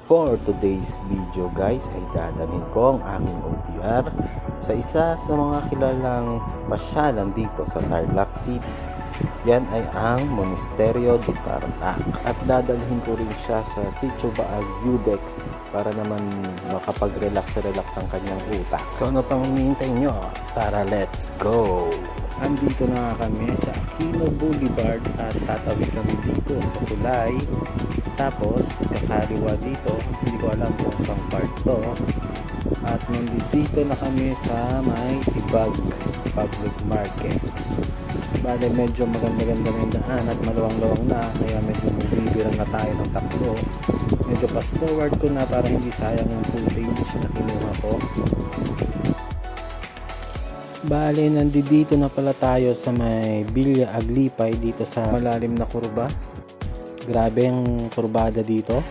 For today's video guys ay dadalhin ko ang aking OPR sa isa sa mga kilalang pasyalan dito sa Tarlac City. Yan ay ang Monasterio de Tarlac at dadalhin ko rin siya sa Sitio Baal Udec para naman makapag-relax ang kanyang utak. So ano pang hinihintay nyo? Tara, let's go! Andito na kami sa Aquino Boulevard at tatawid kami dito sa Tulay. Tapos kakaliwa dito, hindi ko alam kung saan part to. At nandito na kami sa may Ibag Public Market. Bale medyo maganda-ganda na yung daan at maluwang-luwang na, kaya medyo bibirang na tayo ng takbo. Medyo fast forward ko na para hindi sayang yung footage na kinuha ko. Bale, nandito na pala tayo sa may Villa Aglipay dito sa malalim na kurba. Grabe ang kurbada dito.